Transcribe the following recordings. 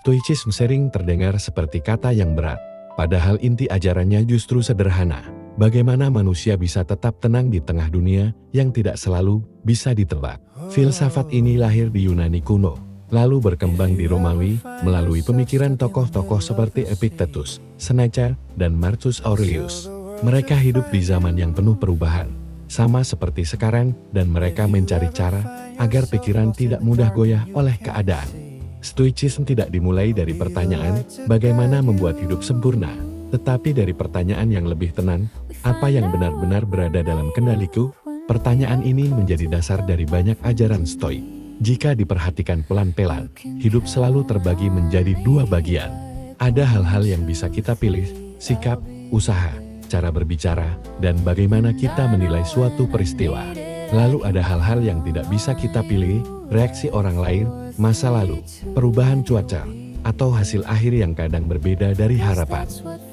Stoicism sering terdengar seperti kata yang berat, padahal inti ajarannya justru sederhana. Bagaimana manusia bisa tetap tenang di tengah dunia yang tidak selalu bisa ditebak. Filsafat ini lahir di Yunani kuno, lalu berkembang di Romawi melalui pemikiran tokoh-tokoh seperti Epictetus, Seneca, dan Marcus Aurelius. Mereka hidup di zaman yang penuh perubahan, sama seperti sekarang, dan mereka mencari cara agar pikiran tidak mudah goyah oleh keadaan. Stoicism tidak dimulai dari pertanyaan, bagaimana membuat hidup sempurna, tetapi dari pertanyaan yang lebih tenang, apa yang benar-benar berada dalam kendaliku? Pertanyaan ini menjadi dasar dari banyak ajaran Stoik. Jika diperhatikan pelan-pelan, hidup selalu terbagi menjadi dua bagian. Ada hal-hal yang bisa kita pilih, sikap, usaha, cara berbicara, dan bagaimana kita menilai suatu peristiwa. Lalu ada hal-hal yang tidak bisa kita pilih, reaksi orang lain, masa lalu, perubahan cuaca, atau hasil akhir yang kadang berbeda dari harapan.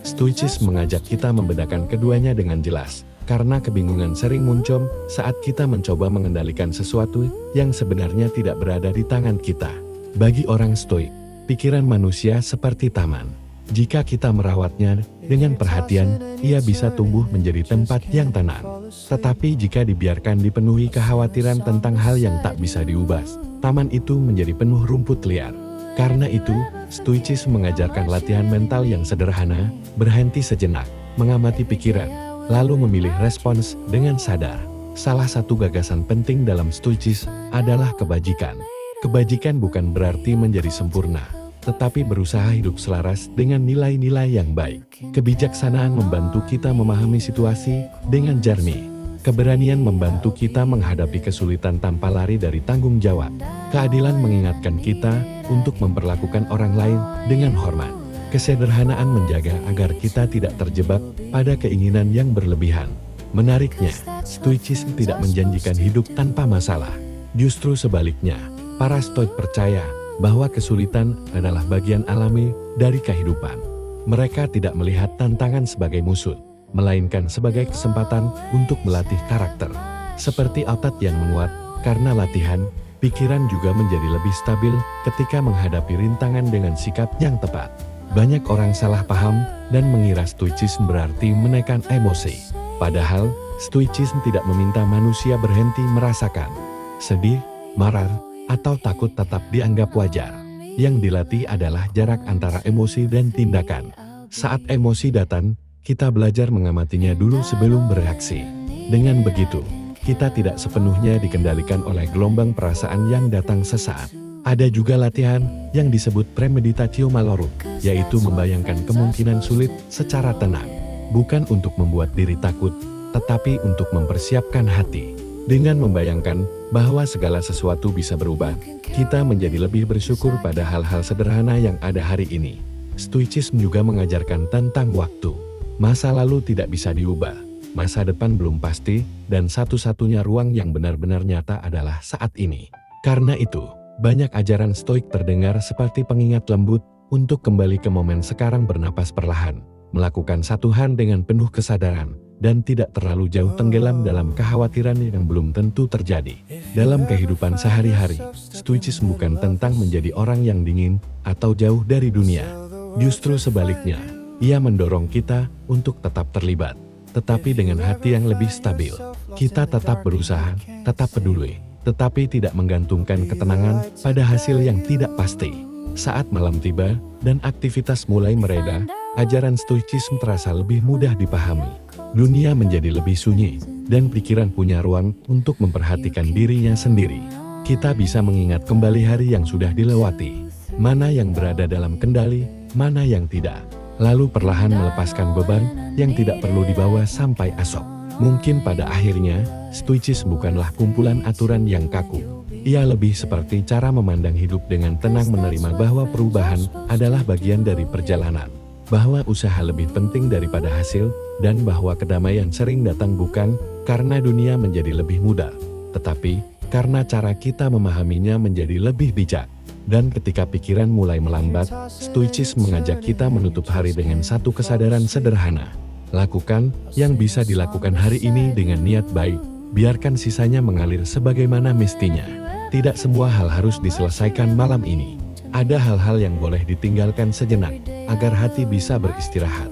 Stoicism mengajak kita membedakan keduanya dengan jelas, karena kebingungan sering muncul saat kita mencoba mengendalikan sesuatu yang sebenarnya tidak berada di tangan kita. Bagi orang Stoik, pikiran manusia seperti taman. Jika kita merawatnya dengan perhatian, ia bisa tumbuh menjadi tempat yang tenang. Tetapi jika dibiarkan dipenuhi kekhawatiran tentang hal yang tak bisa diubah, taman itu menjadi penuh rumput liar. Karena itu, Stoicism mengajarkan latihan mental yang sederhana, berhenti sejenak, mengamati pikiran, lalu memilih respons dengan sadar. Salah satu gagasan penting dalam Stoicism adalah kebajikan. Kebajikan bukan berarti menjadi sempurna, tetapi berusaha hidup selaras dengan nilai-nilai yang baik. Kebijaksanaan membantu kita memahami situasi dengan jernih. Keberanian membantu kita menghadapi kesulitan tanpa lari dari tanggung jawab. Keadilan mengingatkan kita untuk memperlakukan orang lain dengan hormat. Kesederhanaan menjaga agar kita tidak terjebak pada keinginan yang berlebihan. Menariknya, Stoicism tidak menjanjikan hidup tanpa masalah. Justru sebaliknya, para Stoik percaya bahwa kesulitan adalah bagian alami dari kehidupan. Mereka tidak melihat tantangan sebagai musuh, melainkan sebagai kesempatan untuk melatih karakter. Seperti otot yang menguat, karena latihan, pikiran juga menjadi lebih stabil ketika menghadapi rintangan dengan sikap yang tepat. Banyak orang salah paham dan mengira Stoicism berarti menekan emosi. Padahal, Stoicism tidak meminta manusia berhenti merasakan sedih, marah, atau takut tetap dianggap wajar. Yang dilatih adalah jarak antara emosi dan tindakan. Saat emosi datang, kita belajar mengamatinya dulu sebelum bereaksi. Dengan begitu, kita tidak sepenuhnya dikendalikan oleh gelombang perasaan yang datang sesaat. Ada juga latihan yang disebut premeditatio malorum, yaitu membayangkan kemungkinan sulit secara tenang. Bukan untuk membuat diri takut, tetapi untuk mempersiapkan hati. Dengan membayangkan bahwa segala sesuatu bisa berubah, kita menjadi lebih bersyukur pada hal-hal sederhana yang ada hari ini. Stoicism juga mengajarkan tentang waktu. Masa lalu tidak bisa diubah, masa depan belum pasti, dan satu-satunya ruang yang benar-benar nyata adalah saat ini. Karena itu, banyak ajaran Stoik terdengar seperti pengingat lembut untuk kembali ke momen sekarang, bernapas perlahan, melakukan satu hal dengan penuh kesadaran, dan tidak terlalu jauh tenggelam dalam kekhawatiran yang belum tentu terjadi. Dalam kehidupan sehari-hari, Stoicism bukan tentang menjadi orang yang dingin atau jauh dari dunia. Justru sebaliknya, ia mendorong kita untuk tetap terlibat, tetapi dengan hati yang lebih stabil. Kita tetap berusaha, tetap peduli, tetapi tidak menggantungkan ketenangan pada hasil yang tidak pasti. Saat malam tiba dan aktivitas mulai mereda, ajaran Stoicism terasa lebih mudah dipahami. Dunia menjadi lebih sunyi, dan pikiran punya ruang untuk memperhatikan dirinya sendiri. Kita bisa mengingat kembali hari yang sudah dilewati, mana yang berada dalam kendali, mana yang tidak. Lalu perlahan melepaskan beban yang tidak perlu dibawa sampai esok. Mungkin pada akhirnya, Stoicism bukanlah kumpulan aturan yang kaku. Ia lebih seperti cara memandang hidup dengan tenang, menerima bahwa perubahan adalah bagian dari perjalanan, bahwa usaha lebih penting daripada hasil, dan bahwa kedamaian sering datang bukan karena dunia menjadi lebih mudah, tetapi karena cara kita memahaminya menjadi lebih bijak. Dan ketika pikiran mulai melambat, Stoicism mengajak kita menutup hari dengan satu kesadaran sederhana. Lakukan yang bisa dilakukan hari ini dengan niat baik, biarkan sisanya mengalir sebagaimana mestinya. Tidak semua hal harus diselesaikan malam ini. Ada hal-hal yang boleh ditinggalkan sejenak, agar hati bisa beristirahat.